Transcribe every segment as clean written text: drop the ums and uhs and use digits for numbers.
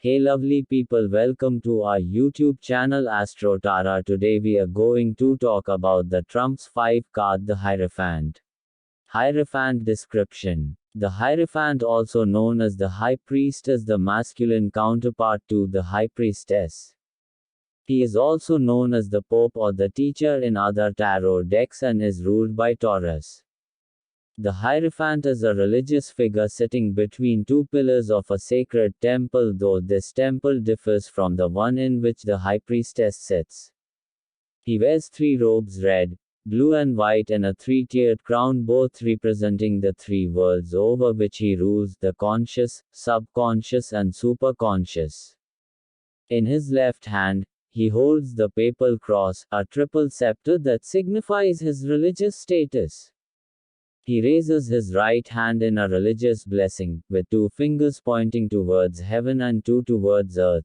Hey lovely people, welcome to our YouTube channel Astro Tara. Today we are going to talk about the Trump's 5 card, the Hierophant. Hierophant description. The Hierophant, also known as the High Priest, is the masculine counterpart to the High Priestess. He is also known as the Pope or the Teacher in other tarot decks and is ruled by Taurus. The Hierophant is a religious figure sitting between two pillars of a sacred temple, though this temple differs from the one in which the High Priestess sits. He wears 3 robes, red, blue and white, and a 3-tiered crown, both representing the 3 worlds over which he rules: the conscious, subconscious and superconscious. In his left hand, he holds the papal cross, a triple scepter that signifies his religious status. He raises his right hand in a religious blessing, with 2 fingers pointing towards heaven and 2 towards earth.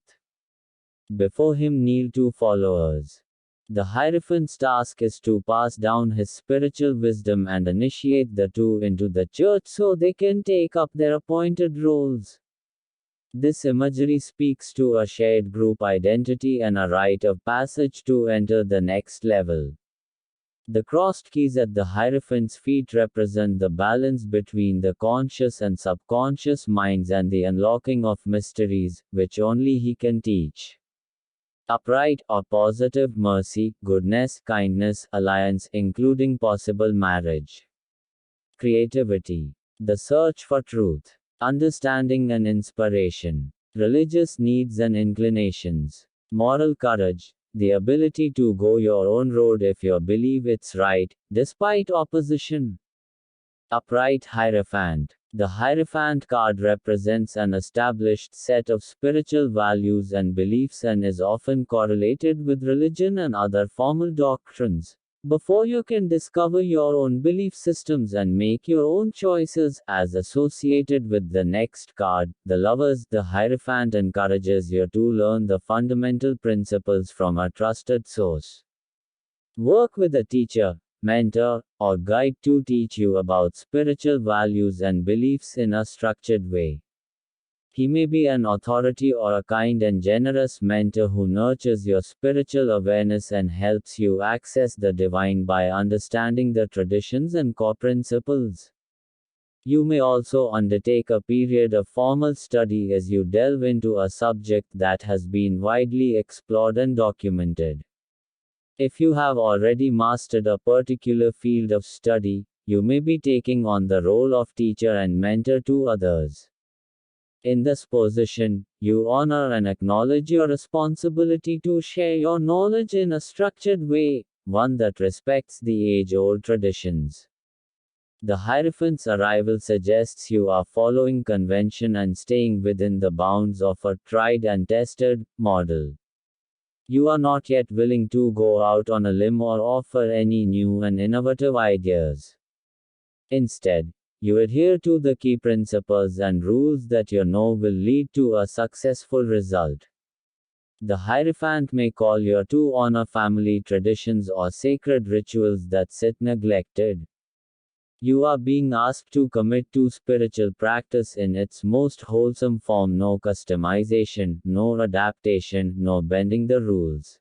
Before him kneel 2 followers. The Hierophant's task is to pass down his spiritual wisdom and initiate the 2 into the church so they can take up their appointed roles. This imagery speaks to a shared group identity and a rite of passage to enter the next level. The crossed keys at the Hierophant's feet represent the balance between the conscious and subconscious minds and the unlocking of mysteries, which only he can teach. Upright or positive: mercy, goodness, kindness, alliance, including possible marriage. Creativity. The search for truth, understanding and inspiration. Religious needs and inclinations. Moral courage, the ability to go your own road if you believe it's right, despite opposition. Upright Hierophant. The Hierophant card represents an established set of spiritual values and beliefs and is often correlated with religion and other formal doctrines. Before you can discover your own belief systems and make your own choices, as associated with the next card, the Lovers, the Hierophant encourages you to learn the fundamental principles from a trusted source. Work with a teacher, mentor, or guide to teach you about spiritual values and beliefs in a structured way. He may be an authority or a kind and generous mentor who nurtures your spiritual awareness and helps you access the divine by understanding the traditions and core principles. You may also undertake a period of formal study as you delve into a subject that has been widely explored and documented. If you have already mastered a particular field of study, you may be taking on the role of teacher and mentor to others. In this position, you honor and acknowledge your responsibility to share your knowledge in a structured way, one that respects the age-old traditions. The Hierophant's arrival suggests you are following convention and staying within the bounds of a tried and tested model. You are not yet willing to go out on a limb or offer any new and innovative ideas. Instead, you adhere to the key principles and rules that you know will lead to a successful result. The Hierophant may call you to honor family traditions or sacred rituals that sit neglected. You are being asked to commit to spiritual practice in its most wholesome form: no customization, no adaptation, no bending the rules.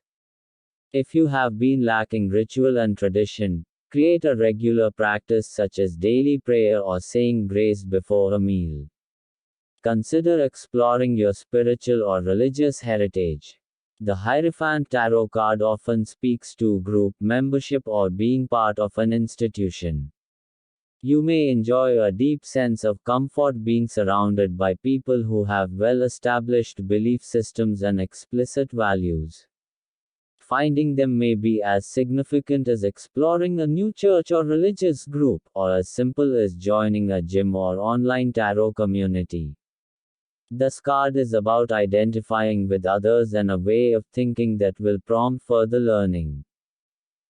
If you have been lacking ritual and tradition, create a regular practice such as daily prayer or saying grace before a meal. Consider exploring your spiritual or religious heritage. The Hierophant tarot card often speaks to group membership or being part of an institution. You may enjoy a deep sense of comfort being surrounded by people who have well-established belief systems and explicit values. Finding them may be as significant as exploring a new church or religious group, or as simple as joining a gym or online tarot community. This card is about identifying with others and a way of thinking that will prompt further learning.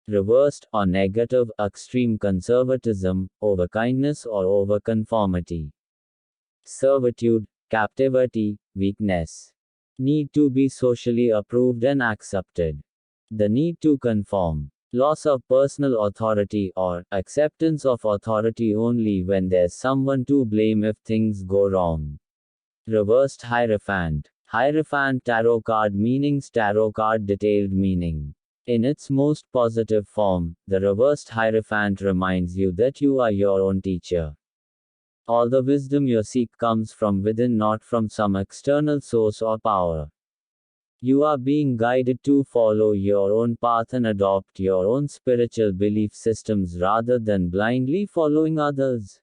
Reversed or negative: extreme conservatism, overkindness or overconformity. Servitude, captivity, weakness. Need to be socially approved and accepted. The need to conform. Loss of personal authority or acceptance of authority only when there's someone to blame if things go wrong. Reversed Hierophant. Hierophant Tarot Card Meanings. Tarot Card Detailed Meaning. In its most positive form, the reversed Hierophant reminds you that you are your own teacher. All the wisdom you seek comes from within, not from some external source or power. You are being guided to follow your own path and adopt your own spiritual belief systems rather than blindly following others.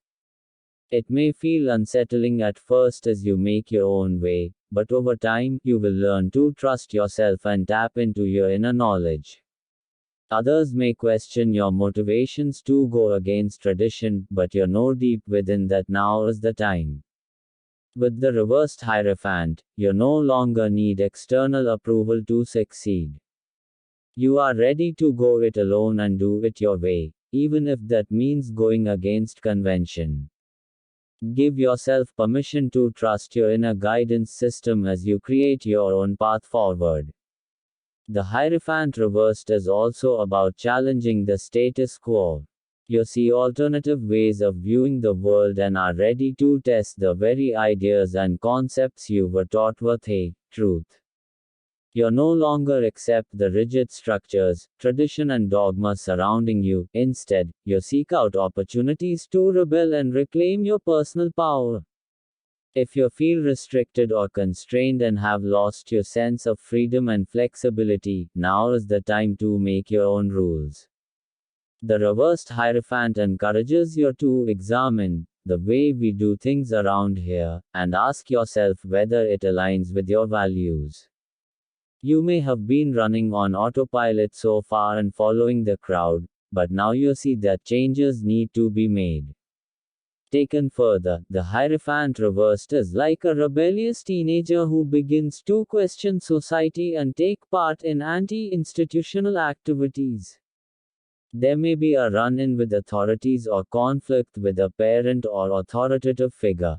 It may feel unsettling at first as you make your own way, but over time, you will learn to trust yourself and tap into your inner knowledge. Others may question your motivations to go against tradition, but you know deep within that now is the time. With the reversed Hierophant, you no longer need external approval to succeed. You are ready to go it alone and do it your way, even if that means going against convention. Give yourself permission to trust your inner guidance system as you create your own path forward. The Hierophant reversed is also about challenging the status quo. You see alternative ways of viewing the world and are ready to test the very ideas and concepts you were taught were the truth. You no longer accept the rigid structures, tradition, and dogma surrounding you. Instead, you seek out opportunities to rebel and reclaim your personal power. If you feel restricted or constrained and have lost your sense of freedom and flexibility, now is the time to make your own rules. The reversed Hierophant encourages you to examine the way we do things around here, and ask yourself whether it aligns with your values. You may have been running on autopilot so far and following the crowd, but now you see that changes need to be made. Taken further, the Hierophant reversed is like a rebellious teenager who begins to question society and take part in anti-institutional activities. There may be a run-in with authorities or conflict with a parent or authoritative figure.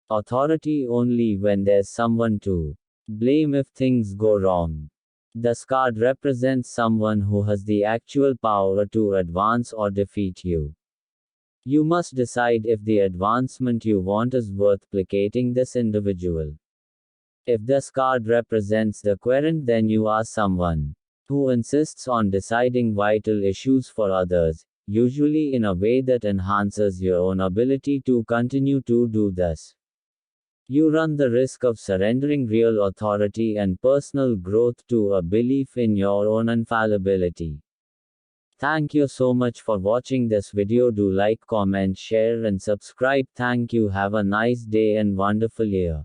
Authority only when there's someone to blame if things go wrong. This card represents someone who has the actual power to advance or defeat you. You must decide if the advancement you want is worth placating this individual. If this card represents the querent, then you are someone who insists on deciding vital issues for others, usually in a way that enhances your own ability to continue to do this. You run the risk of surrendering real authority and personal growth to a belief in your own infallibility. Thank you so much for watching this video. Do like, comment, share and subscribe. Thank you. Have a nice day and wonderful year.